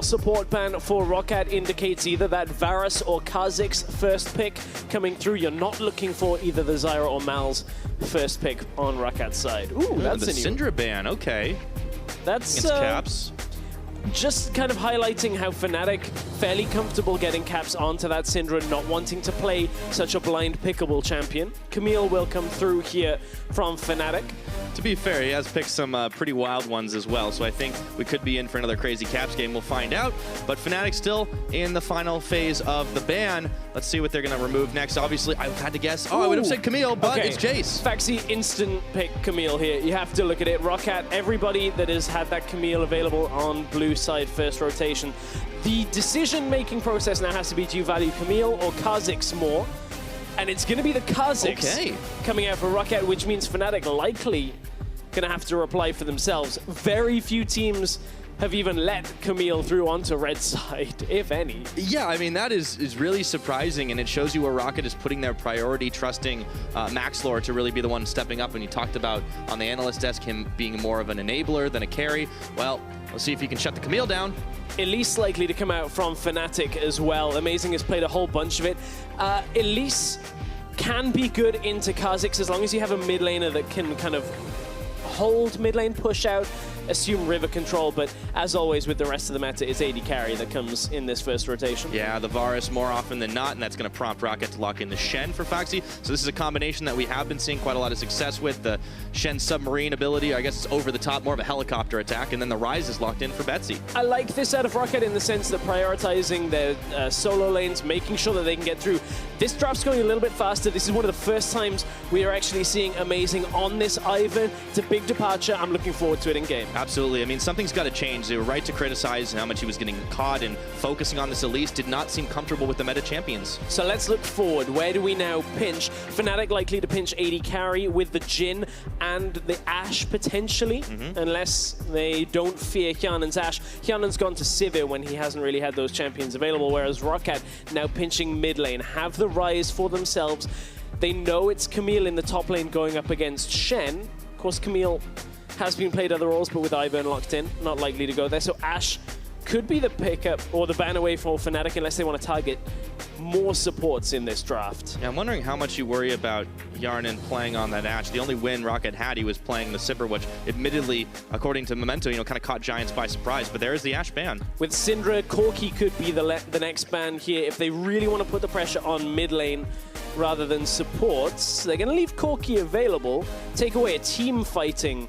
Support ban for ROCCAT indicates either that Varus or Kha'Zix first pick coming through. You're not looking for either the Zyra or Mal's first pick on ROCCAT's side. Ooh, that's the Syndra ban, okay. That's against Caps. Just kind of highlighting how Fnatic fairly comfortable getting Caps onto that Syndra, not wanting to play such a blind pickable champion. Camille will come through here from Fnatic. To be fair, he has picked some pretty wild ones as well, so I think we could be in for another crazy Caps game. We'll find out, but Fnatic still in the final phase of the ban. Let's see what they're going to remove next. Obviously, I had to guess. Oh, I would have said Camille, but okay. It's Jesiz. Phaxi instant pick Camille here. You have to look at it. ROCCAT, everybody that has had that Camille available on blue side first rotation. The decision-making process now has to be, do you value Camille or Kha'Zix more? And it's going to be the Kha'Zix coming out for ROCCAT, which means Fnatic likely going to have to reply for themselves. Very few teams have even let Camille through onto red side, if any. Yeah, I mean, that is really surprising, and it shows you where ROCCAT is putting their priority, trusting Maxlore to really be the one stepping up. And you talked about on the analyst desk him being more of an enabler than a carry. Well, we'll see if he can shut the Camille down. Elise likely to come out from Fnatic as well. Amazing has played a whole bunch of it. Elise can be good into Kha'Zix as long as you have a mid laner that can kind of hold mid lane, push out, assume river control, but as always with the rest of the meta, it's AD carry that comes in this first rotation. Yeah, the Varus more often than not, and that's going to prompt ROCCAT to lock in the Shen for Phaxi. So this is a combination that we have been seeing quite a lot of success with. The Shen submarine ability, I guess it's over the top, more of a helicopter attack, and then the Ryze is locked in for Betsy. I like this out of ROCCAT in the sense that prioritizing their solo lanes, making sure that they can get through. This draft's going a little bit faster. This is one of the first times we are actually seeing Amazing on this Ivern. It's a big departure. I'm looking forward to it in game. Absolutely. I mean, something's got to change. They were right to criticize how much he was getting caught, and focusing on this Elise did not seem comfortable with the meta champions. So let's look forward. Where do we now pinch? Fnatic likely to pinch AD carry with the Jhin and the Ashe potentially, unless they don't fear Hjarnan's Ashe. Hjarnan's gone to Sivir when he hasn't really had those champions available, whereas ROCCAT now pinching mid lane, have the Ryze for themselves. They know it's Camille in the top lane going up against Shen. Of course, Camille has been played other roles, but with Ivern locked in, not likely to go there. So Ashe could be the pickup or the ban away for Fnatic unless they want to target more supports in this draft. Yeah, I'm wondering how much you worry about Hjarnan playing on that Ashe. The only win ROCCAT had, he was playing the Sivir, which admittedly, according to Memento, kind of caught Giants by surprise, but there's the Ashe ban. With Syndra, Corki could be the next ban here if they really want to put the pressure on mid lane rather than supports. They're going to leave Corki available, take away a team fighting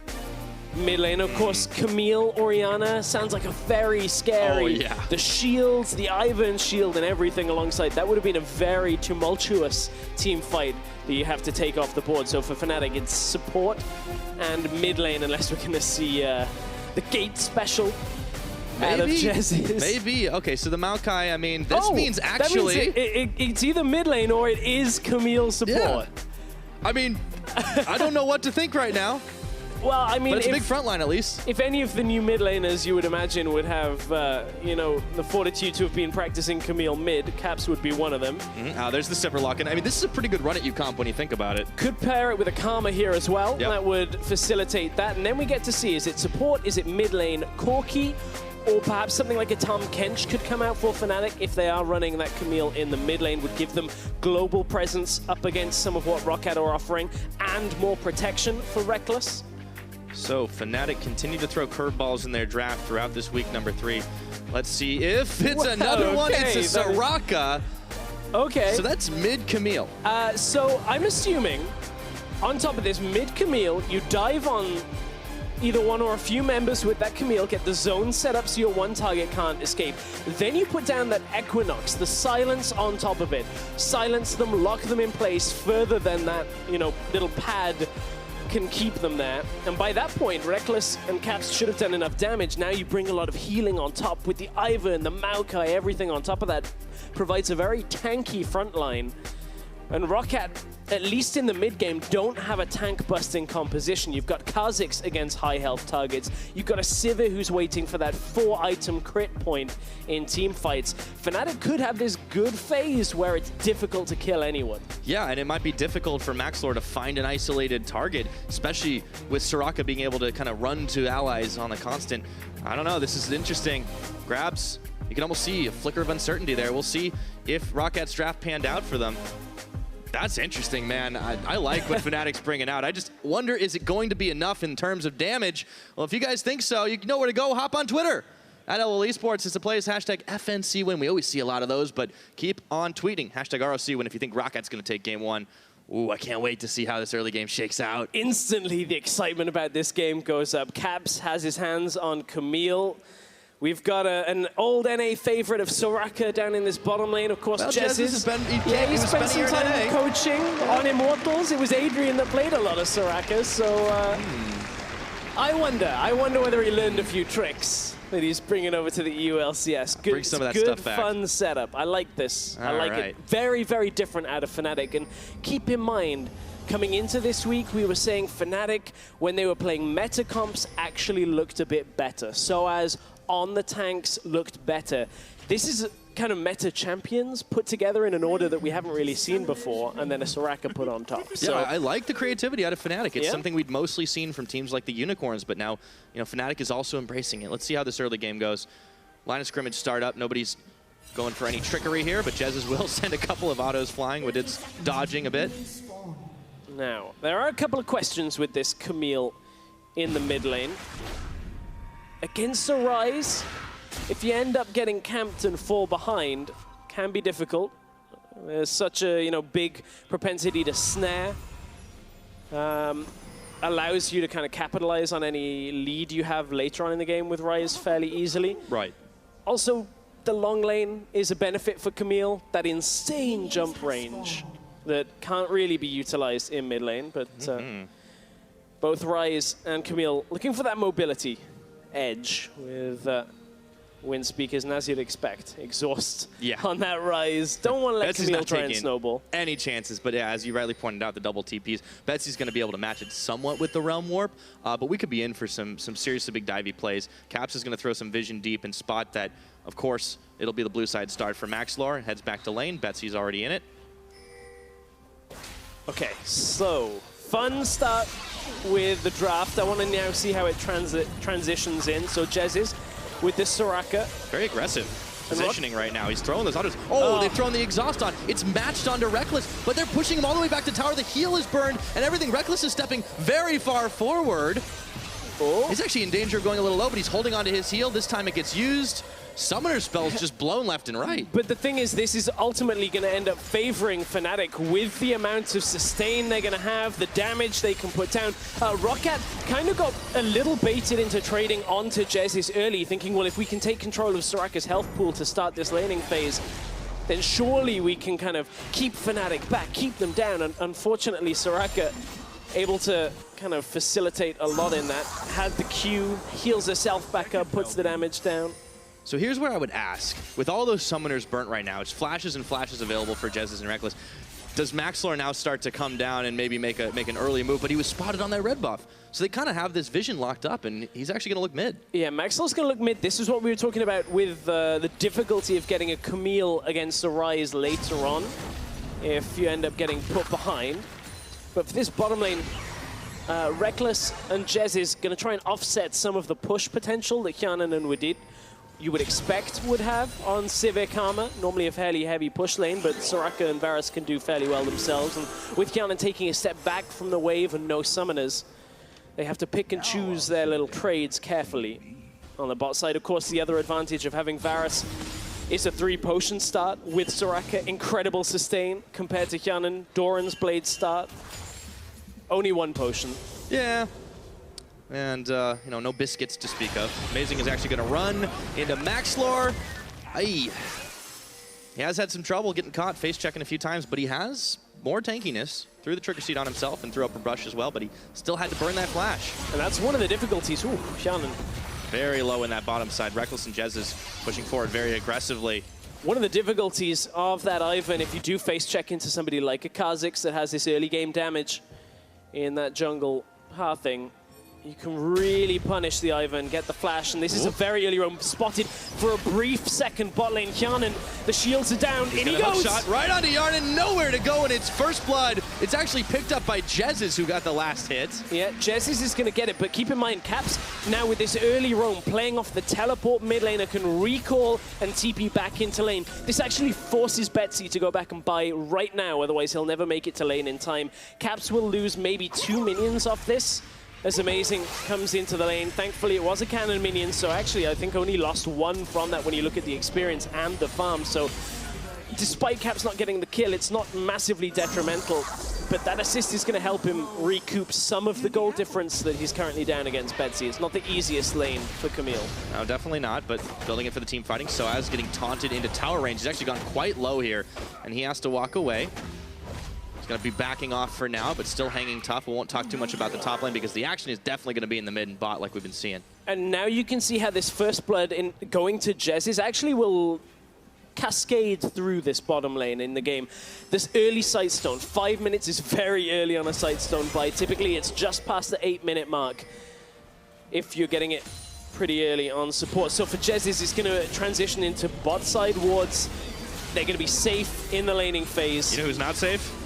mid lane. Of course, Camille, Orianna sounds like a very scary. Oh, yeah. The shields, the Ivern shield and everything alongside. That would have been a very tumultuous team fight that you have to take off the board. So for Fnatic, it's support and mid lane, unless we're going to see the gate special out of Jesiz. Maybe. Okay, so the Maokai, I mean, this means actually... That means it's either mid lane or it is Camille support. Yeah. I mean, I don't know what to think right now. Well, I mean, but it's a big front line, at least. If any of the new mid laners, you would imagine, would have, the fortitude to have been practicing Camille mid, Caps would be one of them. There's the Sivir lock-in. I mean, this is a pretty good run at UComp when you think about it. Could pair it with a Karma here as well. Yep. That would facilitate that. And then we get to see, is it support, is it mid lane Corki, or perhaps something like a Tom Kench could come out for Fnatic if they are running that Camille in the mid lane, would give them global presence up against some of what ROCCAT are offering, and more protection for Rekkles. So Fnatic continue to throw curveballs in their draft throughout this week number 3. Let's see if it's another one. It's a Soraka. Okay. So that's mid Camille. So I'm assuming on top of this mid Camille, you dive on either one or a few members with that Camille, get the zone set up so your one target can't escape. Then you put down that Equinox, the silence on top of it. Silence them, lock them in place further than that, little pad can keep them there. And by that point, Rekkles and Caps should have done enough damage. Now you bring a lot of healing on top with the Ivern, the Maokai, everything on top of that provides a very tanky front line. And ROCCAT, at least in the mid game, don't have a tank-busting composition. You've got Kha'Zix against high-health targets. You've got a Sivir who's waiting for that 4-item crit point in team fights. Fnatic could have this good phase where it's difficult to kill anyone. Yeah, and it might be difficult for Maxlore to find an isolated target, especially with Soraka being able to kind of run to allies on a constant. I don't know, this is interesting. Grabs, you can almost see a flicker of uncertainty there. We'll see if ROCCAT's draft panned out for them. That's interesting, man. I like what Fnatic's bringing out. I just wonder, is it going to be enough in terms of damage? Well, if you guys think so, you know where to go. Hop on Twitter. At LOL Esports is the place, hashtag FNC win. We always see a lot of those, but keep on tweeting. Hashtag ROC win if you think ROCCAT's going to take game one. Ooh, I can't wait to see how this early game shakes out. Instantly, the excitement about this game goes up. Caps has his hands on Camille. We've got an old NA favorite of Soraka down in this bottom lane. Of course, Jesiz. He spent some time coaching on Immortals. It was Adrian that played a lot of Soraka, so I wonder whether he learned a few tricks that he's bringing over to the EU LCS. Good, bring some of that stuff back. Fun setup. I like this. I like right. it. Very, very different out of Fnatic. And keep in mind, coming into this week, we were saying Fnatic, when they were playing meta comps, actually looked a bit better. sOAZ on the tanks looked better. This is kind of meta champions put together in an order that we haven't really seen before, and then a Soraka put on top. So yeah, I like the creativity out of Fnatic. It's something we'd mostly seen from teams like the Unicorns, but now, you know, Fnatic is also embracing it. Let's see how this early game goes. Line of scrimmage start up. Nobody's going for any trickery here, but Jesiz will send a couple of autos flying. Wadid's dodging a bit. Now, there are a couple of questions with this Camille in the mid lane. Against a Ryze, if you end up getting camped and fall behind, can be difficult. There's such a big propensity to snare. Allows you to kind of capitalize on any lead you have later on in the game with Ryze fairly easily. Right. Also, the long lane is a benefit for Camille. That insane jump range that can't really be utilized in mid lane, but both Ryze and Camille looking for that mobility edge with wind speakers, and as you'd expect, exhaust on that Ryze. Don't want to let Camille try and snowball. Any chances, but yeah, as you rightly pointed out, the double TPs. Betsy's going to be able to match it somewhat with the Realm Warp, but we could be in for some seriously big divey plays. Caps is going to throw some vision deep and spot that. Of course, it'll be the blue side start for Maxlore. Heads back to lane. Betsy's already in it. Okay, so fun start with the draft. I want to now see how it transitions in. So Jesiz with this Soraka. Very aggressive positioning right now. He's throwing those autos. Oh, they've thrown the exhaust on. It's matched onto Rekkles, but they're pushing him all the way back to tower. The heal is burned and everything. Rekkles is stepping very far forward. He's actually in danger of going a little low, but he's holding onto his heal. This time it gets used. Summoner spells just blown left and right. But the thing is, this is ultimately going to end up favoring Fnatic with the amounts of sustain they're going to have, the damage they can put down. ROCCAT kind of got a little baited into trading onto Jesiz early, thinking, well, if we can take control of Soraka's health pool to start this laning phase, then surely we can kind of keep Fnatic back, keep them down. And unfortunately, Soraka able to kind of facilitate a lot in that. Had the Q, heals herself back up, puts the damage down. So here's where I would ask, with all those summoners burnt right now, it's flashes and flashes available for Jesiz and Rekkles. Does Maxlore now start to come down and maybe make an early move? But he was spotted on that red buff. So they kind of have this vision locked up, and he's actually going to look mid. Yeah, Maxlore's going to look mid. This is what we were talking about with the difficulty of getting a Camille against a Ryze later on, if you end up getting put behind. But for this bottom lane, Rekkles and Jesiz going to try and offset some of the push potential that Hjarnan and Wadid you would expect would have on Sivir Karma. Normally a fairly heavy push lane, but Soraka and Varus can do fairly well themselves. And with Hjarnan taking a step back from the wave and no summoners, they have to pick and choose their little trades carefully. On the bot side, of course, the other advantage of having Varus is a 3-potion start with Soraka. Incredible sustain compared to Hjarnan. Doran's Blade start. Only 1 potion. Yeah. And, you know, no biscuits to speak of. Amazing is actually going to run into Maxlore. He has had some trouble getting caught, face-checking a few times, but he has more tankiness. Threw the trigger seed on himself and threw up a brush as well, but he still had to burn that flash. And that's one of the difficulties. Ooh, Hjarnan. Very low in that bottom side. Rekkles and Jesiz pushing forward very aggressively. One of the difficulties of that Ivern, if you do face check into somebody like a Kha'Zix that has this early game damage in that jungle hearthing, you can really punish the Ivern, get the flash, and this is a very early roam, spotted for a brief second bot lane. Hjarnan, the shields are down, and he goes! Shot right onto Hjarnan, nowhere to go, and it's first blood. It's actually picked up by Jesiz, who got the last hit. Yeah, Jesiz is going to get it, but keep in mind, Caps now with this early roam, playing off the teleport mid laner, can recall and TP back into lane. This actually forces Betsy to go back and buy right now, otherwise he'll never make it to lane in time. Caps will lose maybe 2 minions off this, as Amazing comes into the lane. Thankfully, it was a cannon minion, so actually I think only lost 1 from that when you look at the experience and the farm. So despite Caps not getting the kill, it's not massively detrimental, but that assist is going to help him recoup some of the goal difference that he's currently down against Betsy. It's not the easiest lane for Camille. No, definitely not, but building it for the team fighting. sOAZ getting taunted into tower range. He's actually gone quite low here, and he has to walk away. He's going to be backing off for now, but still hanging tough. We won't talk too much about the top lane because the action is definitely going to be in the mid and bot like we've been seeing. And now you can see how this first blood in going to Jesiz actually will cascade through this bottom lane in the game. This early Sightstone, 5 minutes is very early on a Sightstone buy. Typically it's just past the 8-minute mark if you're getting it pretty early on support. So for Jesiz, it's going to transition into bot side wards. They're going to be safe in the laning phase. You know who's not safe?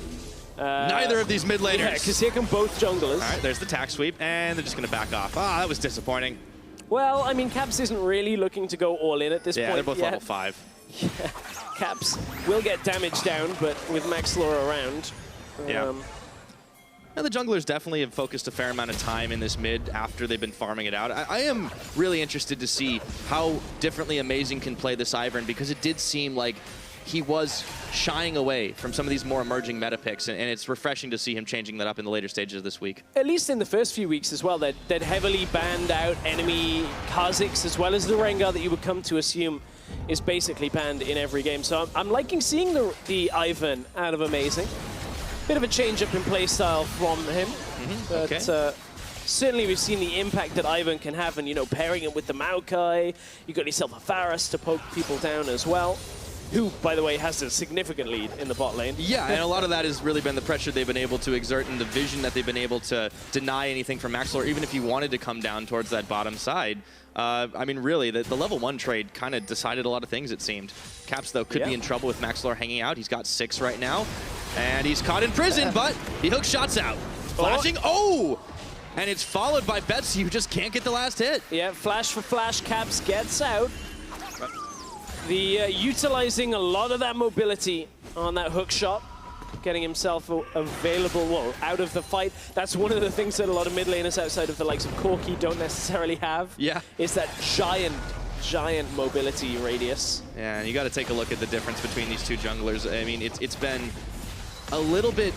Neither of these mid laners. Yeah, because here come both junglers. All right, there's the tack sweep, and they're just going to back off. Ah, that was disappointing. Well, I mean, Caps isn't really looking to go all in at this point. Yeah, they're both yet. level 5. Yeah, Caps will get damage down, but with Maxlore around. Yeah. And the junglers definitely have focused a fair amount of time in this mid after they've been farming it out. I am really interested to see how differently Amazing can play this Ivern, because it did seem like he was shying away from some of these more emerging meta picks, and it's refreshing to see him changing that up in the later stages of this week. At least in the first few weeks as well, they'd heavily banned out enemy Kha'Zix, as well as the Rengar that you would come to assume is basically banned in every game. So I'm liking seeing the Ivern out of Amazing. Bit of a change up in playstyle from him, but certainly we've seen the impact that Ivern can have, and you know, pairing it with the Maokai, you got yourself a Varus to poke people down as well, who, by the way, has a significant lead in the bot lane. Yeah, and a lot of that has really been the pressure they've been able to exert and the vision that they've been able to deny anything from Maxlore, even if he wanted to come down towards that bottom side. I mean, really, the level 1 trade kind of decided a lot of things, it seemed. Caps, though, could be in trouble with Maxlore hanging out. He's got 6 right now, and he's caught in prison, but he hooks shots out. Flashing, and it's followed by Betsy, who just can't get the last hit. Yeah, flash for flash, Caps gets out. Utilizing a lot of that mobility on that hook shot, getting himself available, well, out of the fight. That's one of the things that a lot of mid laners outside of the likes of Corki don't necessarily have. Yeah. Is that giant mobility radius. Yeah, and you got to take a look at the difference between these two junglers. I mean, it's been a little bit,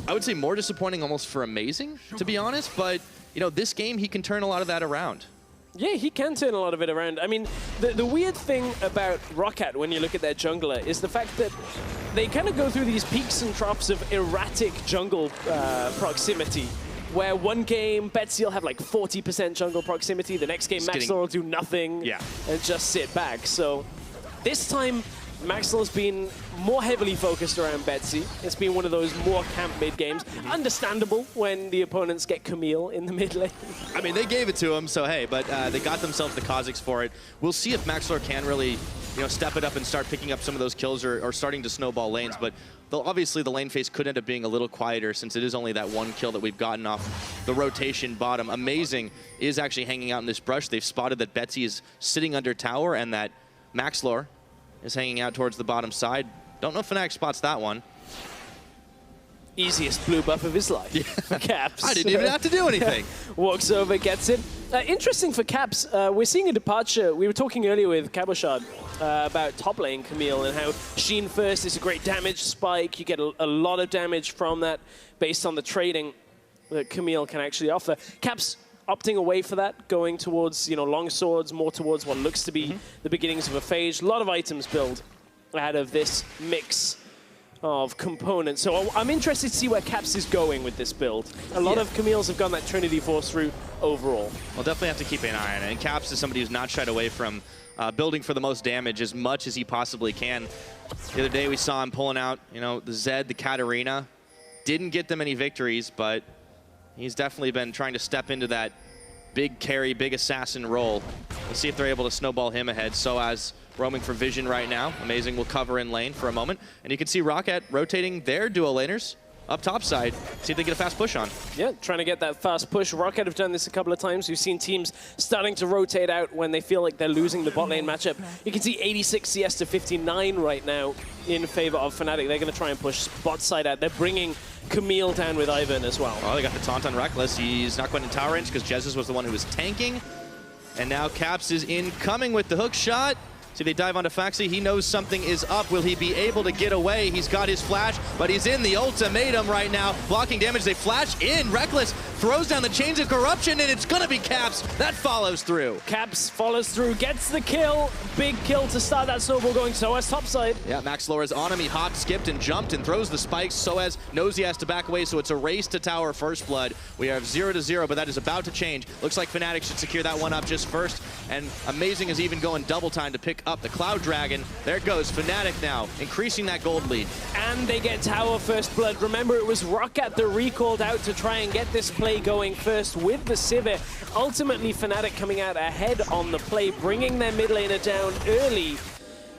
I would say, more disappointing almost for Amazing, to be honest. But, you know, this game, he can turn a lot of that around. Yeah, he can turn a lot of it around. I mean, the weird thing about ROCCAT when you look at their jungler is the fact that they kind of go through these peaks and troughs of erratic jungle proximity, where one game, Betsy will have like 40% jungle proximity, the next game, Maxlore will do nothing and just sit back. So this time, Maxlore's been more heavily focused around Betsy. It's been one of those more camp mid games. Understandable when the opponents get Camille in the mid lane. I mean, they gave it to him, so hey, but they got themselves the Kha'Zix for it. We'll see if Maxlore can really, you know, step it up and start picking up some of those kills or starting to snowball lanes. But obviously the lane phase could end up being a little quieter since it is only that one kill that we've gotten off the rotation bottom. Amazing is actually hanging out in this brush. They've spotted that Betsy is sitting under tower and that Maxlore is hanging out towards the bottom side. Don't know if Fnatic spots that one. Easiest blue buff of his life for Caps. I didn't even have to do anything. Walks over, gets it. Interesting for Caps, we're seeing a departure. We were talking earlier with Cabochard about top lane Camille and how Sheen first is a great damage spike. You get a lot of damage from that based on the trading that Camille can actually offer. Caps opting away for that, going towards, you know, long swords, more towards what looks to be the beginnings of a phase. A lot of items build out of this mix of components. So I'm interested to see where Caps is going with this build. A lot of Camille's have gone that Trinity Force route overall. We'll definitely have to keep an eye on it. And Caps is somebody who's not shied away from building for the most damage as much as he possibly can. The other day we saw him pulling out, you know, the Zed, the Katarina. Didn't get them any victories, but he's definitely been trying to step into that big carry, big assassin role. Let's see if they're able to snowball him ahead. sOAZ roaming for vision right now. Amazing will cover in lane for a moment. And you can see ROCCAT rotating their duo laners up top side. See if they get a fast push on. Yeah, trying to get that fast push. ROCCAT have done this a couple of times. We've seen teams starting to rotate out when they feel like they're losing the bot lane matchup. You can see 86 CS to 59 right now in favor of Fnatic. They're going to try and push bot side out. They're bringing Camille down with Ivern as well. Oh, they got the taunt on Rekkles. He's not going in tower range because Jesiz was the one who was tanking. And now Caps is incoming with the hook shot. See, they dive onto Phaxi. He knows something is up. Will he be able to get away? He's got his flash, but he's in the ultimatum right now. Blocking damage. They flash in. Rekkles throws down the chains of corruption, and it's going to be Caps. That follows through. Caps follows through, gets the kill. Big kill to start that snowball going. sOAZ topside. Yeah, Maxlore is on him. He hopped, skipped, and jumped and throws the spikes. sOAZ knows he has to back away, so it's a race to tower first blood. We have 0-0, but that is about to change. Looks like Fnatic should secure that one up just first, and Amazing is even going double time to pick up the Cloud Dragon. There goes Fnatic now, increasing that gold lead. And they get tower first blood. Remember, it was ROCCAT that recalled out to try and get this play going first with the Sivir. Ultimately, Fnatic coming out ahead on the play, bringing their mid laner down early.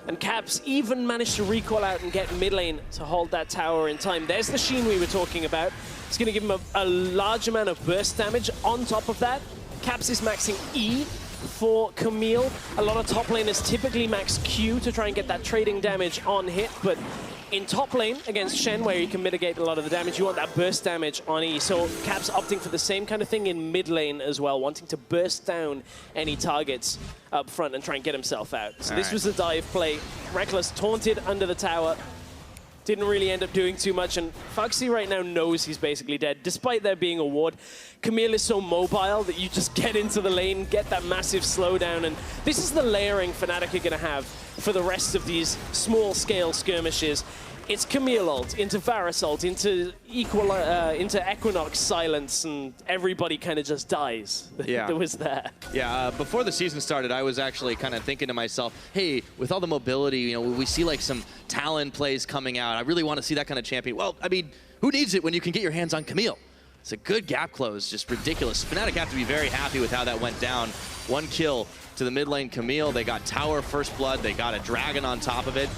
And Caps even managed to recall out and get mid lane to hold that tower in time. There's the Sheen we were talking about. It's going to give him a large amount of burst damage. On top of that, Caps is maxing E for Camille. A lot of top laners typically max Q to try and get that trading damage on hit, but in top lane against Shen, where you can mitigate a lot of the damage, you want that burst damage on E. So Caps opting for the same kind of thing in mid lane as well, wanting to burst down any targets up front and try and get himself out. So this was the dive play. Rekkles taunted under the tower. Didn't really end up doing too much, and Phaxi right now knows he's basically dead, despite there being a ward. Camille is so mobile that you just get into the lane, get that massive slowdown, and this is the layering Fnatic are going to have for the rest of these small-scale skirmishes. It's Camille ult, into Varus ult, into Equinox silence, and everybody kind of just dies. Yeah. That was there. Yeah, before the season started, I was actually kind of thinking to myself, hey, with all the mobility, you know, we see like some Talon plays coming out. I really want to see that kind of champion. Well, I mean, who needs it when you can get your hands on Camille? It's a good gap close, just ridiculous. Fnatic have to be very happy with how that went down. One kill to the mid lane Camille. They got tower first blood. They got a dragon on top of it.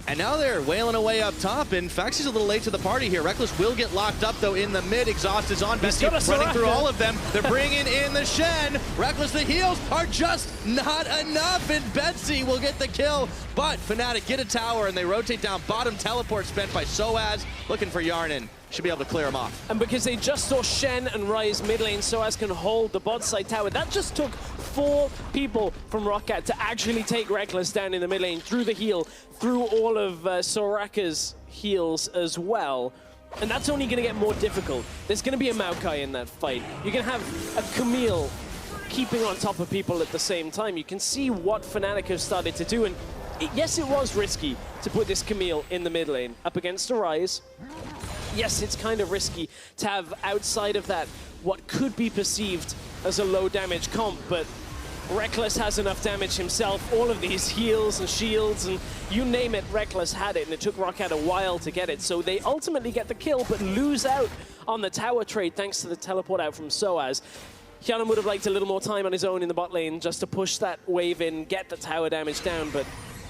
And now they're wailing away up top, and Phaxi's a little late to the party here. Rekkles will get locked up, though, in the mid. Exhaust is on. Betsy running through all of them. They're bringing in the Shen. Rekkles, the heals are just not enough, and Betsy will get the kill. But Fnatic get a tower, and they rotate down. Bottom teleport spent by sOAZ, looking for Hjarnan. Should be able to clear him off. And because they just saw Shen and Ryze mid lane, sOAZ can hold the bot side tower. That just took 4 people from ROCCAT to actually take Rekkles down in the mid lane through the heal, through all of Soraka's heals as well. And that's only going to get more difficult. There's going to be a Maokai in that fight. You're going to have a Camille keeping on top of people at the same time. You can see what Fnatic have started to do. And yes, it was risky to put this Camille in the mid lane up against a Ryze. Yes, it's kind of risky to have outside of that what could be perceived as a low damage comp, but Rekkles has enough damage himself. All of these heals and shields and you name it, Rekkles had it, and it took ROCCAT a while to get it. So they ultimately get the kill, but lose out on the tower trade thanks to the teleport out from sOAZ. Hjarnan would have liked a little more time on his own in the bot lane just to push that wave in, get the tower damage down, but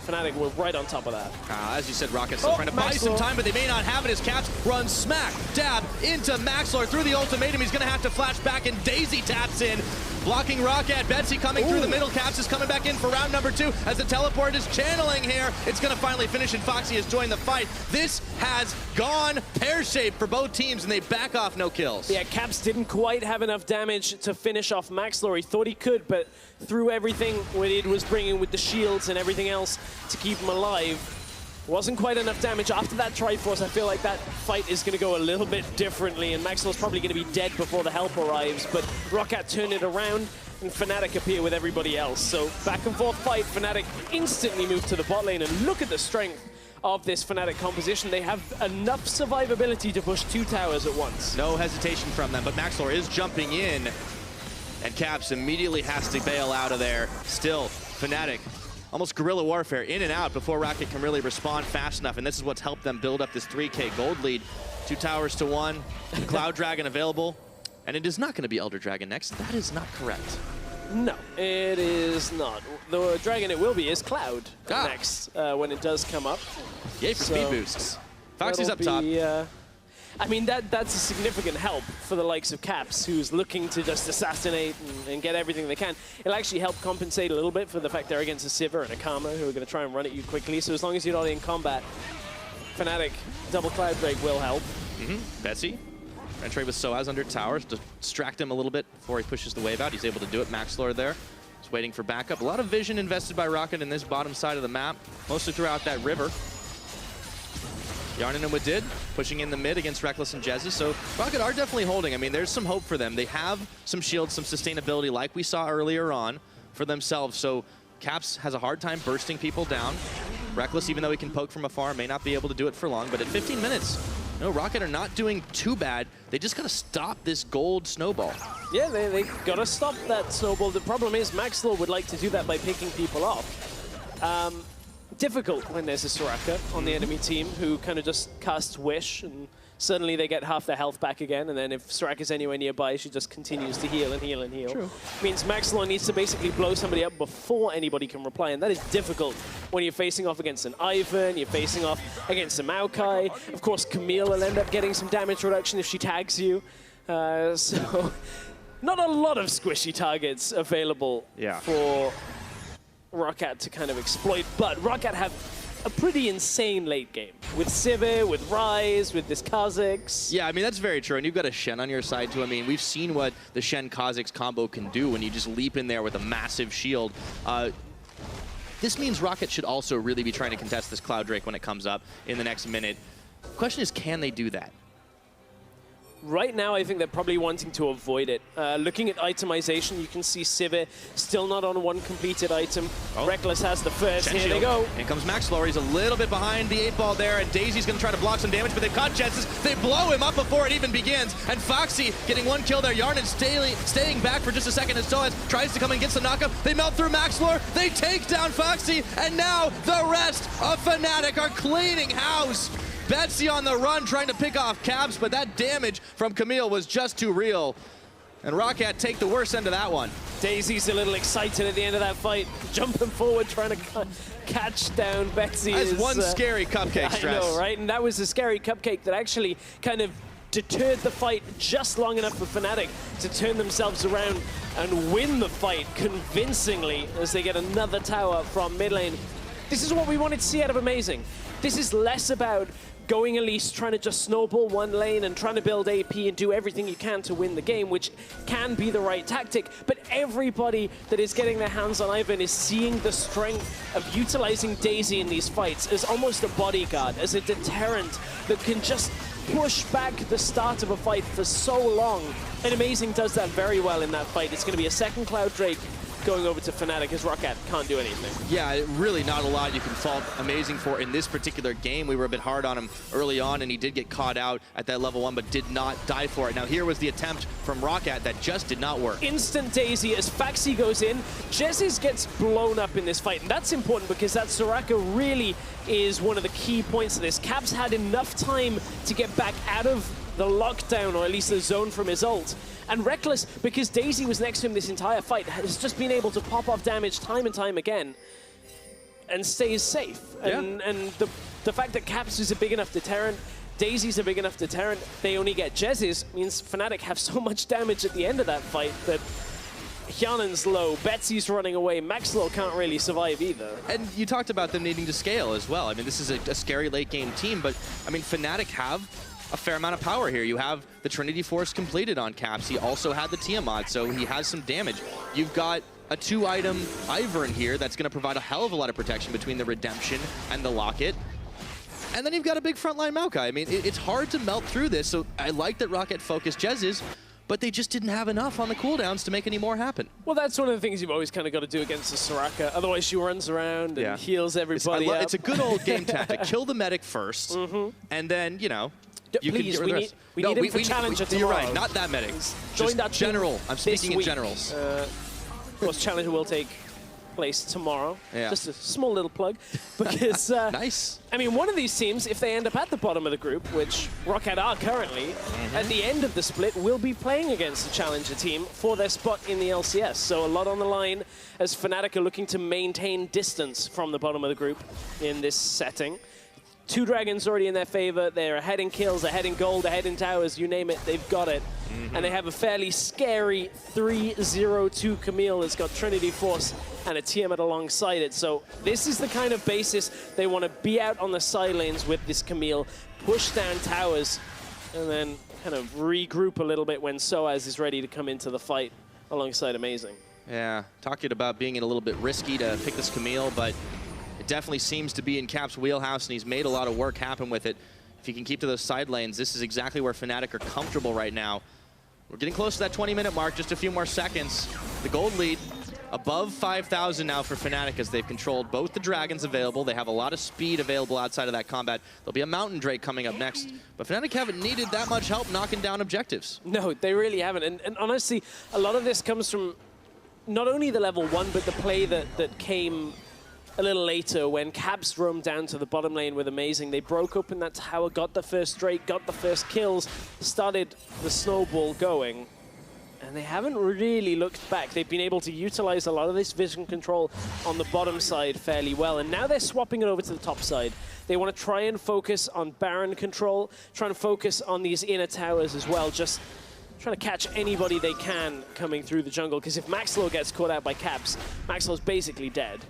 Fnatic were right on top of that. As you said, ROCCAT still trying to buy some time, but they may not have it as Caps run smack dab into Maxlore through the ultimatum. He's going to have to flash back, and Daisy taps in, blocking ROCCAT. Betsy coming through the middle. Caps is coming back in for round number 2 as the teleport is channeling here. It's going to finally finish, and Phaxi has joined the fight. This has gone pear-shaped for both teams, and they back off, no kills. Yeah, Caps didn't quite have enough damage to finish off Maxlore. He thought he could, but through everything Wadid was bringing with the shields and everything else to keep him alive, wasn't quite enough damage. After that Triforce, I feel like that fight is going to go a little bit differently, and Maxlore's probably going to be dead before the help arrives, but ROCCAT turned it around, and Fnatic appear with everybody else. So back and forth fight, Fnatic instantly moved to the bot lane, and look at the strength of this Fnatic composition. They have enough survivability to push 2 towers at once. No hesitation from them, but Maxlore is jumping in, and Caps immediately has to bail out of there. Still, Fnatic, almost guerrilla warfare, in and out before ROCCAT can really respond fast enough, and this is what's helped them build up this 3K gold lead. 2 towers to 1, Cloud Dragon available, and it is not going to be Elder Dragon next. That is not correct. No, it is not. The dragon it will be is Cloud next when it does come up. Yay for speed boosts. Phaxi's up top. I mean, that's a significant help for the likes of Caps, who's looking to just assassinate and get everything they can. It'll actually help compensate a little bit for the fact they're against a Sivir and a Karma, who are going to try and run at you quickly. So as long as you're not in combat, Fnatic double Cloud Drake will help. Betsy. Entry with sOAZ under towers to distract him a little bit before he pushes the wave out. He's able to do it. Maxlore there. He's waiting for backup. A lot of vision invested by ROCCAT in this bottom side of the map, mostly throughout that river. Hjarnan and Wadid pushing in the mid against Rekkles and Jesiz. So ROCCAT are definitely holding. I mean, there's some hope for them. They have some shields, some sustainability like we saw earlier on for themselves. So Caps has a hard time bursting people down. Rekkles, even though he can poke from afar, may not be able to do it for long. But at 15 minutes, no, ROCCAT are not doing too bad. They just got to stop this gold snowball. Yeah, they got to stop that snowball. The problem is Maxlore would like to do that by picking people off. Difficult when there's a Soraka on the enemy team who kind of just casts Wish, and suddenly they get half their health back again, and then if Soraka's anywhere nearby, she just continues to heal and heal and heal. True. Means Maxlore needs to basically blow somebody up before anybody can reply, and that is difficult when you're facing off against an Ivern, you're facing off against a Maokai. Of course, Camille will end up getting some damage reduction if she tags you. So not a lot of squishy targets available for ROCCAT to kind of exploit, but ROCCAT have a pretty insane late game with Sivir, with Ryze, with this Kha'Zix. Yeah, I mean, that's very true. And you've got a Shen on your side, too. I mean, we've seen what the Shen-Kha'Zix combo can do when you just leap in there with a massive shield. This means ROCCAT should also really be trying to contest this Cloud Drake when it comes up in the next minute. The question is, can they do that? Right now, I think they're probably wanting to avoid it. Looking at itemization, you can see Sivir still not on 1 completed item. Rekkles has the first. Here they go. In comes Maxlore. He's a little bit behind the 8-ball there, and Daisy's going to try to block some damage, but they've caught Jesiz. They blow him up before it even begins, and Phaxi getting 1 kill there. Hjarnan staying back for just a second as sOAZ tries to come and get some knockup. They melt through Maxlore. They take down Phaxi, and now the rest of Fnatic are cleaning house. Betsy on the run, trying to pick off Caps, but that damage from Camille was just too real. And ROCCAT take the worst end of that one. Daisy's a little excited at the end of that fight, jumping forward, trying to catch down Betsy. That's one scary cupcake stress. I know, right? And that was a scary cupcake that actually kind of deterred the fight just long enough for Fnatic to turn themselves around and win the fight convincingly as they get another tower from mid lane. This is what we wanted to see out of Amazing. This is less about going Elise, trying to just snowball 1 lane and trying to build AP and do everything you can to win the game, which can be the right tactic. But everybody that is getting their hands on Ivern is seeing the strength of utilizing Daisy in these fights as almost a bodyguard, as a deterrent that can just push back the start of a fight for so long. And Amazing does that very well in that fight. It's going to be a second Cloud Drake going over to Fnatic as ROCCAT can't do anything. Yeah, really not a lot you can fault Amazing for in this particular game. We were a bit hard on him early on, and he did get caught out at that level 1, but did not die for it. Now here was the attempt from ROCCAT that just did not work. Instant Daisy as Phaxi goes in. Jesiz gets blown up in this fight, and that's important because that Soraka really is one of the key points of this. Caps had enough time to get back out of the lockdown, or at least the zone from his ult. And Rekkles, because Daisy was next to him this entire fight, has just been able to pop off damage time and time again and stays safe. And the fact that Caps is a big enough deterrent, Daisy's a big enough deterrent, they only get Jesiz, means Fnatic have so much damage at the end of that fight that Hjarnan's low, Betsy's running away, Maxlore can't really survive either. And you talked about them needing to scale as well. I mean, this is a scary late game team, but I mean, Fnatic have a fair amount of power here. You have the Trinity Force completed on Caps. He also had the Tiamat, so he has some damage. You've got a 2-item Ivern here that's going to provide a hell of a lot of protection between the Redemption and the Locket. And then you've got a big frontline Maokai. I mean, it's hard to melt through this, so I like that ROCCAT focused Jesiz, but they just didn't have enough on the cooldowns to make any more happen. Well, that's one of the things you've always kind of got to do against the Soraka. Otherwise, she runs around and heals everybody up. It's a good old game tactic. Kill the medic first, and then, you know, you Please, can get we need him for Challenger tomorrow. You're right, not that medic. Join that general. I'm speaking in generals. Of course, Challenger will take place tomorrow. Yeah. Just a small little plug. Because, nice. I mean, one of these teams, if they end up at the bottom of the group, which ROCCAT are currently, at the end of the split, will be playing against the Challenger team for their spot in the LCS. So a lot on the line as Fnatic are looking to maintain distance from the bottom of the group in this setting. 2 dragons already in their favor. They're ahead in kills, ahead in gold, ahead in towers, you name it, they've got it. And they have a fairly scary 3-0-2 Camille that's got Trinity Force and a Tiamat alongside it. So this is the kind of basis they want to be out on the side lanes with this Camille, push down towers, and then kind of regroup a little bit when sOAZ is ready to come into the fight alongside Amazing. Yeah, talking about being a little bit risky to pick this Camille, but it definitely seems to be in Cap's wheelhouse, and he's made a lot of work happen with it. If he can keep to those side lanes, this is exactly where Fnatic are comfortable right now. We're getting close to that 20-minute mark, just a few more seconds. The gold lead above 5,000 now for Fnatic as they've controlled both the dragons available. They have a lot of speed available outside of that combat. There'll be a Mountain Drake coming up next, but Fnatic haven't needed that much help knocking down objectives. No, they really haven't. And honestly, a lot of this comes from not only the level 1, but the play that came a little later when Caps roamed down to the bottom lane with Amazing. They broke open that tower, got the first Drake, got the first kills, started the snowball going, and they haven't really looked back. They've been able to utilize a lot of this vision control on the bottom side fairly well, and now they're swapping it over to the top side. They want to try and focus on Baron control, trying to focus on these inner towers as well, just trying to catch anybody they can coming through the jungle, because if Maxlore gets caught out by Caps, Maxlore's basically dead.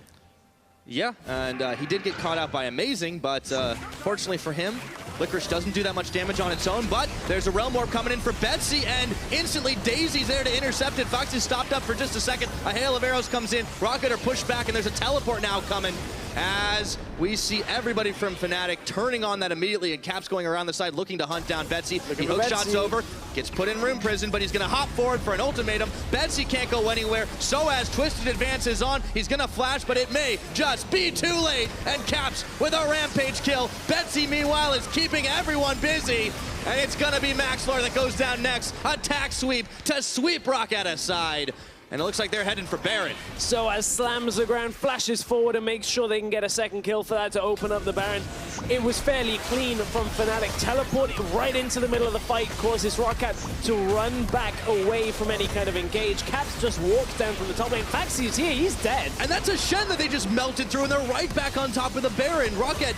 Yeah, and he did get caught out by Amazing, but fortunately for him, Licorice doesn't do that much damage on its own, but there's a Realm Warp coming in for Betsy, and instantly Daisy's there to intercept it. Phaxi stopped up for just a second. A hail of arrows comes in. ROCCAT are pushed back, and there's a teleport now coming as we see everybody from Fnatic turning on that immediately, and Cap's going around the side looking to hunt down Betsy. He hook shots over, gets put in room prison, but he's going to hop forward for an ultimatum. Betsy can't go anywhere. sOAZ twisted advances on. He's going to flash, but it may just be too late, and Caps with a rampage kill. Betsy, meanwhile, is keeping everyone busy, and it's going to be Maxlore that goes down next. Attack sweep to sweep ROCCAT aside. And it looks like they're heading for Baron. sOAZ slams the ground, flashes forward and makes sure they can get a second kill for that to open up the Baron. It was fairly clean from Fnatic. Teleport right into the middle of the fight causes ROCCAT to run back away from any kind of engage. Caps just walks down from the top lane. Phaxi's here, he's dead. And that's a Shen that they just melted through, and they're right back on top of the Baron. ROCCAT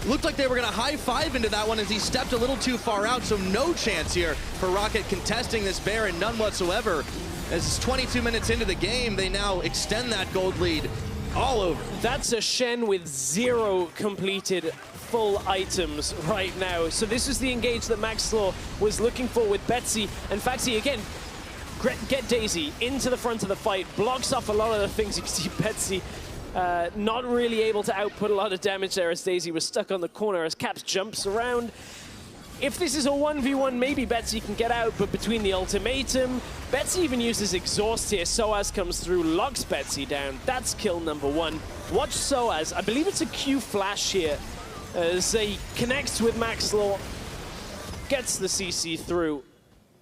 looked like they were going to high-five into that one as he stepped a little too far out, so no chance here for ROCCAT contesting this Baron, none whatsoever. As it's 22 minutes into the game, they now extend that gold lead all over. That's a Shen with 0 completed full items right now. So this is the engage that Maxlore was looking for with Betsy. And Phaxi, again, get Daisy into the front of the fight, blocks off a lot of the things. You can see Betsy not really able to output a lot of damage there as Daisy was stuck on the corner as Caps jumps around. If this is a 1v1, maybe Betsy can get out, but between the ultimatum, Betsy even uses exhaust here. sOAZ comes through, locks Betsy down. That's kill number 1. Watch sOAZ. I believe it's a Q flash here as he connects with Maxlore, gets the CC through,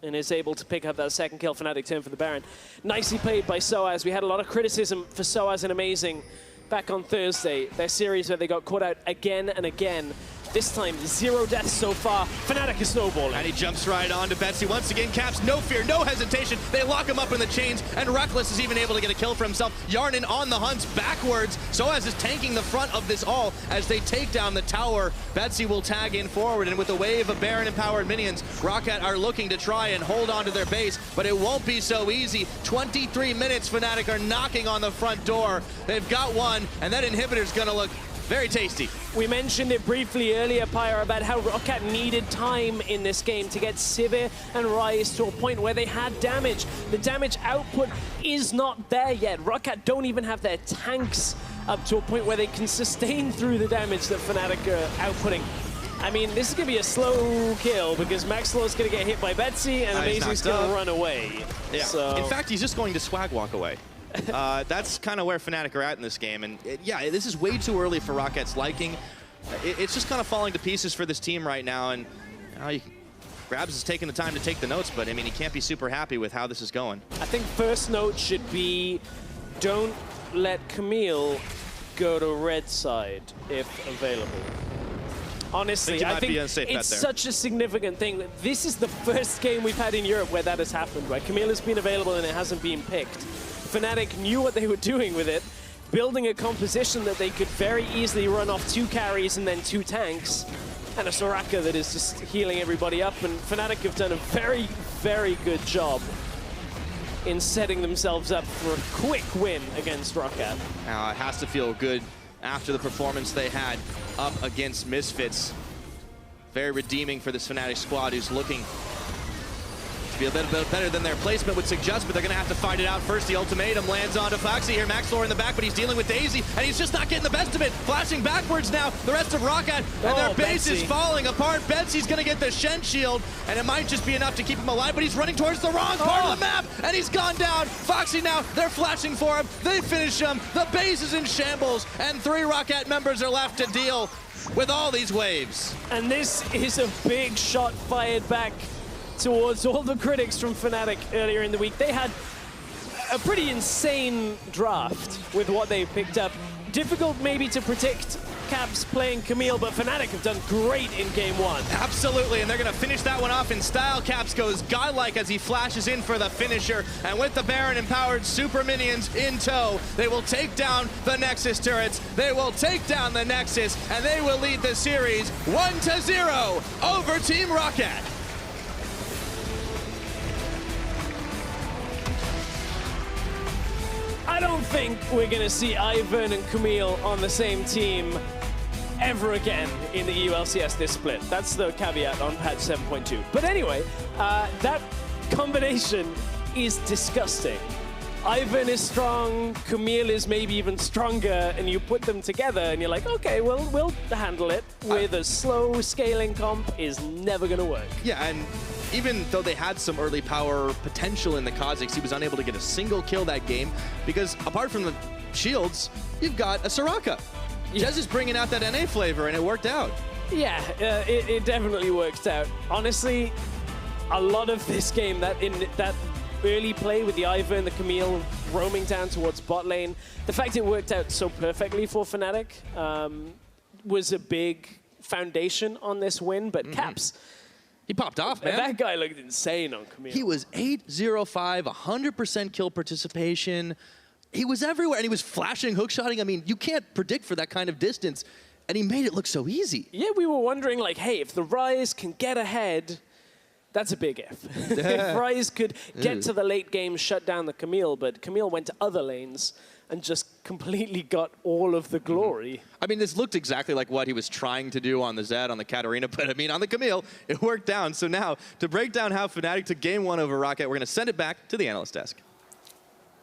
and is able to pick up that second kill. Fnatic turn for the Baron. Nicely played by sOAZ. We had a lot of criticism for sOAZ and Amazing back on Thursday, their series where they got caught out again and again. This time, 0 deaths so far. Fnatic is snowballing. And he jumps right on to Betsy. Once again, Caps, no fear, no hesitation. They lock him up in the chains, and Rekkles is even able to get a kill for himself. Hjarnan on the hunt backwards. sOAZ is tanking the front of this all as they take down the tower. Betsy will tag in forward, and with a wave of Baron-empowered minions, ROCCAT are looking to try and hold on to their base, but it won't be so easy. 23 minutes, Fnatic are knocking on the front door. They've got one, and that inhibitor's gonna look very tasty. We mentioned it briefly earlier, Pyra, about how ROCCAT needed time in this game to get Sivir and Ryze to a point where they had damage. The damage output is not there yet. ROCCAT don't even have their tanks up to a point where they can sustain through the damage that Fnatic are outputting. I mean, this is going to be a slow kill because Maxlore's going to get hit by Betsy and Amazing's going to run away. Yeah. So. In fact, he's just going to swag walk away. That's kind of where Fnatic are at in this game. And yeah, this is way too early for ROCCAT's liking. It's just kind of falling to pieces for this team right now. And Grabs is taking the time to take the notes, but I mean, he can't be super happy with how this is going. I think first note should be, don't let Camille go to red side if available. Honestly, I think it's such a significant thing. This is the first game we've had in Europe where that has happened, right? Camille has been available and it hasn't been picked. Fnatic knew what they were doing with it, building a composition that they could very easily run off 2 carries and then 2 tanks, and a Soraka that is just healing everybody up. And Fnatic have done a very, very good job in setting themselves up for a quick win against ROCCAT. Now, it has to feel good after the performance they had up against Misfits. Very redeeming for this Fnatic squad, who's looking to be a little bit better than their placement would suggest, but they're going to have to fight it out first. The ultimatum lands onto Phaxi here. Maxlore in the back, but he's dealing with Daisy, and he's just not getting the best of it. Flashing backwards now, the rest of ROCCAT, and their base is falling apart. Betsy's going to get the Shen shield, and it might just be enough to keep him alive, but he's running towards the wrong part of the map, and he's gone down. Phaxi now, they're flashing for him. They finish him. The base is in shambles, and 3 ROCCAT members are left to deal with all these waves. And this is a big shot fired back towards all the critics from Fnatic earlier in the week. They had a pretty insane draft with what they picked up. Difficult maybe to predict Caps playing Camille, but Fnatic have done great in game 1. Absolutely, and they're going to finish that one off in style. Caps goes godlike as he flashes in for the finisher, and with the Baron-empowered super minions in tow, they will take down the Nexus turrets, they will take down the Nexus, and they will lead the series 1-0 over Team ROCCAT. I don't think we're going to see Ivern and Camille on the same team ever again in the EU LCS this split. That's the caveat on patch 7.2. But anyway, that combination is disgusting. Ivern is strong, Camille is maybe even stronger, and you put them together and you're like, okay, well, we'll handle it with a slow scaling comp is never going to work. Yeah, and even though they had some early power potential in the Kha'Zix, he was unable to get a single kill that game because apart from the shields, you've got a Soraka. Jesiz is bringing out that NA flavor, and it worked out. Yeah, it definitely worked out. Honestly, a lot of this game, that early play with the Ivern, the Camille roaming down towards bot lane, the fact it worked out so perfectly for Fnatic was a big foundation on this win, but Caps, he popped off, man. That guy looked insane on Camille. He was 8-0-5, 100% kill participation. He was everywhere, and he was flashing, hookshotting. I mean, you can't predict for that kind of distance, and he made it look so easy. Yeah, we were wondering, like, hey, if the Ryze can get ahead, that's a big if. If Ryze could get to the late game, shut down the Camille, but Camille went to other lanes and just completely got all of the glory. I mean, this looked exactly like what he was trying to do on the Zed, on the Katarina, but I mean, on the Camille, it worked down. So now, to break down how Fnatic took game 1 over ROCCAT, we're going to send it back to the analyst desk.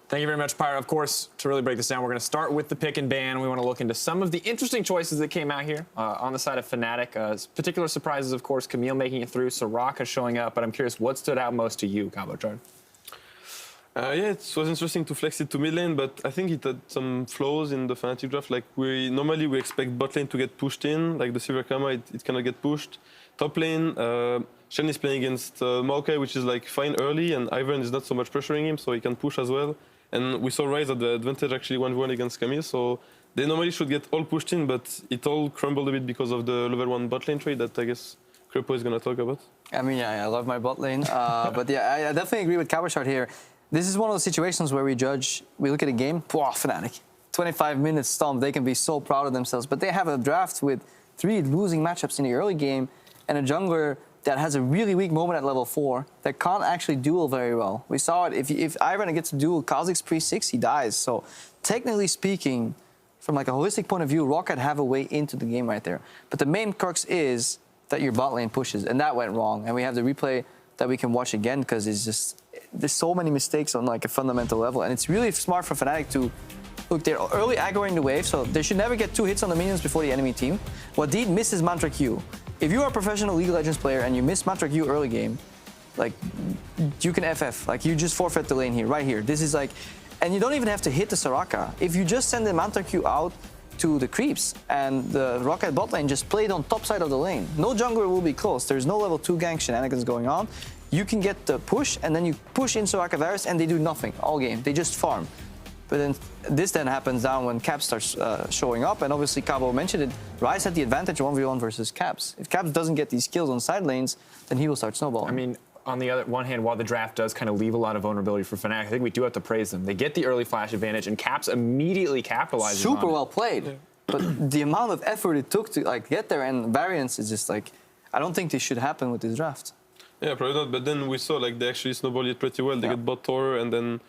Thank you very much, Pyro. Of course, to really break this down, we're going to start with the pick and ban. We want to look into some of the interesting choices that came out here on the side of Fnatic. Particular surprises, of course, Camille making it through, Soraka showing up, but I'm curious, what stood out most to you, Cabo? Yeah, it was interesting to flex it to mid lane, but I think it had some flaws in the Fnatic draft. Like, normally we expect bot lane to get pushed in, like the Sivir Kama, it cannot get pushed. Top lane, Shen is playing against Maokai, which is like fine early, and Ivern is not so much pressuring him, so he can push as well. And we saw Ryze at the advantage actually 1v1 against Camille, so they normally should get all pushed in, but it all crumbled a bit because of the level 1 bot lane trade that I guess Crepo is going to talk about. I mean, yeah, I love my bot lane, but yeah, I definitely agree with Cabashard here. This is one of those situations where we look at a game, Fnatic, 25 minutes stomp, they can be so proud of themselves, but they have a draft with 3 losing matchups in the early game and a jungler that has a really weak moment at level 4 that can't actually duel very well. We saw it, if Ivern gets to duel Kha'Zix pre-6, he dies. So technically speaking, from like a holistic point of view, ROCCAT have a way into the game right there. But the main crux is that your bot lane pushes, and that went wrong. And we have the replay that we can watch again because it's just, there's so many mistakes on like a fundamental level. And it's really smart for Fnatic to, look, they're early aggroing the wave, so they should never get 2 hits on the minions before the enemy team. Wadid misses Mantra Q. if you are a professional League of Legends player and you miss Mantra Q early game, like, you can FF. Like, you just forfeit the lane here, right here. This is like, and you don't even have to hit the Soraka. If you just send the Mantra Q out to the creeps and the ROCCAT bot lane just played on top side of the lane, no jungler will be close. There's no level 2 gank shenanigans going on. You can get the push, and then you push in Soraka Varus, and they do nothing all game. They just farm. But then this then happens down when Caps starts showing up, and obviously Cabo mentioned it. Ryze had the advantage 1v1 versus Caps. If Caps doesn't get these kills on side lanes, then he will start snowballing. I mean, on the other one hand, while the draft does kind of leave a lot of vulnerability for Fnatic, I think we do have to praise them. They get the early flash advantage, and Caps immediately capitalizes on it. Super well played. Yeah. But the amount of effort it took to like get there and variance is just like, I don't think this should happen with this draft. Yeah, probably not. But then we saw like they actually snowball it pretty well. They get bot tower, and then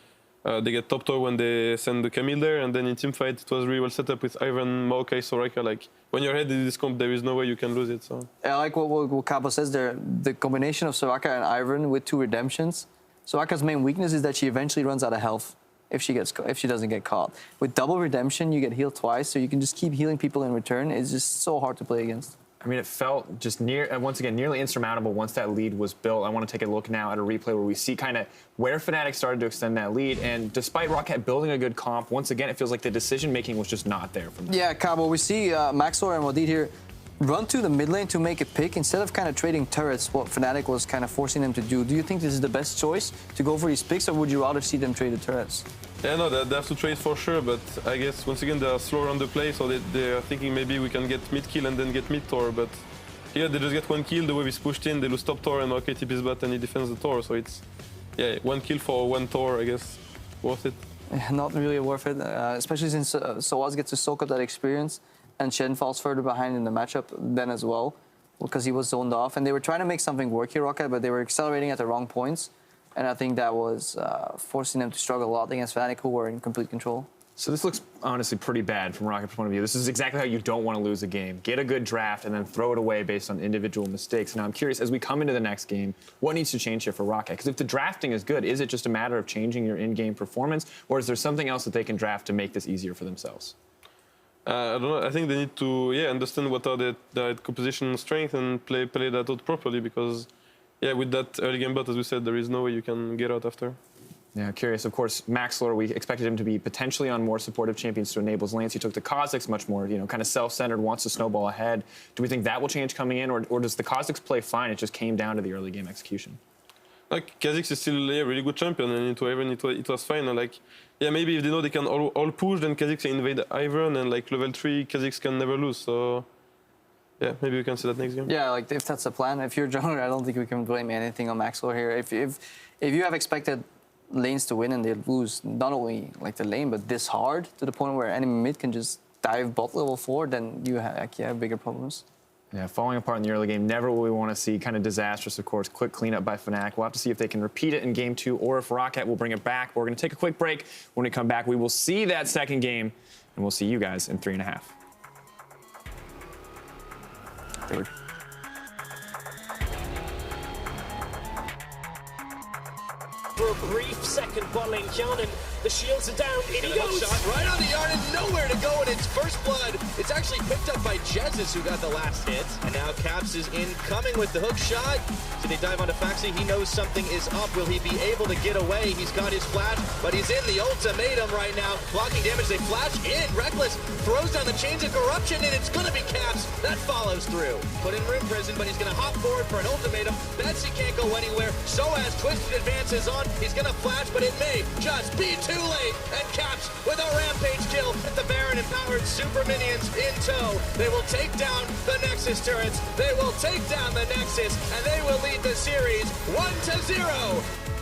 they get top tower when they send the Camille there, and then in teamfight it was really well set up with Ivern, Maokai, Soraka. Like when you're ahead in this comp, there is no way you can lose it. So I like what Cabo says there. The combination of Soraka and Ivern with 2 redemptions. Soraka's main weakness is that she eventually runs out of health if she doesn't get caught. With double redemption, you get healed twice, so you can just keep healing people in return. It's just so hard to play against. I mean, it felt just once again, nearly insurmountable once that lead was built. I want to take a look now at a replay where we see kind of where Fnatic started to extend that lead. And despite ROCCAT building a good comp, once again, it feels like the decision-making was just not there from them. Yeah, Cabo, we see Maxlore and Wadid here run to the mid lane to make a pick instead of kind of trading turrets, what Fnatic was kind of forcing them to do. Do you think this is the best choice to go for these picks, or would you rather see them trade the turrets? yeah, no, they have to trade for sure. But I guess once again they are slower on the play, so they are thinking maybe we can get mid kill and then get mid tower. But here they just get 1 kill. The wave is pushed in, they lose top tower, and Maokai TP's bot and he defends the tower. So it's 1 kill for 1 tower, I guess, worth it. Not really worth it, especially since sOAZ gets to soak up that experience, and Shen falls further behind in the matchup then as well, because he was zoned off. And they were trying to make something work here, ROCCAT, but they were accelerating at the wrong points. And I think that was forcing them to struggle a lot against Fnatic, who were in complete control. So this looks honestly pretty bad from ROCCAT's point of view. This is exactly how you don't want to lose a game. Get a good draft and then throw it away based on individual mistakes. Now I'm curious, as we come into the next game, what needs to change here for ROCCAT? Because if the drafting is good, is it just a matter of changing your in-game performance, or is there something else that they can draft to make this easier for themselves? I don't know. I think they need to understand what are their composition strength and play that out properly, because with that early game bot, as we said, there is no way you can get out after. Yeah, curious. Of course, Maxlore, we expected him to be potentially on more supportive champions to enable his lanes. He took the Kha'Zix, much more, kind of self-centered, wants to snowball ahead. Do we think that will change coming in, or does the Kha'Zix play fine? It just came down to the early game execution. Like, Kha'Zix is still a really good champion, and into Ivern it was fine. And maybe if they know they can all push, then Kha'Zix invade Ivern, and level 3, Kha'Zix can never lose. So maybe we can see that next game. Yeah, if that's the plan. If you're jungler, I don't think we can blame anything on Maxlore here. If you have expected lanes to win and they lose not only the lane, but this hard to the point where enemy mid can just dive bot level 4, then you have bigger problems. Yeah, falling apart in the early game, never what we want to see. Kind of disastrous, of course. Quick cleanup by Fnatic. We'll have to see if they can repeat it in game 2 or if ROCCAT will bring it back. We're going to take a quick break. When we come back, we will see that second game, and we'll see you guys in 3.5. Third. For a brief second, bot lane Hjarnan, the shields are down, in he goes! Shot right on the Hjarnan, nowhere to go, and it's first blood. It's actually picked up by Jesiz, who got the last hit. And now Caps is incoming with the hook shot. Did he dive onto Phaxi? He knows something is up. Will he be able to get away? He's got his flash, but he's in the ultimatum right now. Blocking damage, they flash in. Rekkles throws down the chains of corruption, and it's gonna be Caps. That follows through. Put in room prison, but he's gonna hop forward for an ultimatum. Betsy can't go anywhere. sOAZ twisted advances on. He's gonna flash, but it may just be too late. And Caps with a rampage kill at the Baron empowered super minions in tow. They will take down the Nexus turrets. They will take down the Nexus, and they will lead the series 1-0.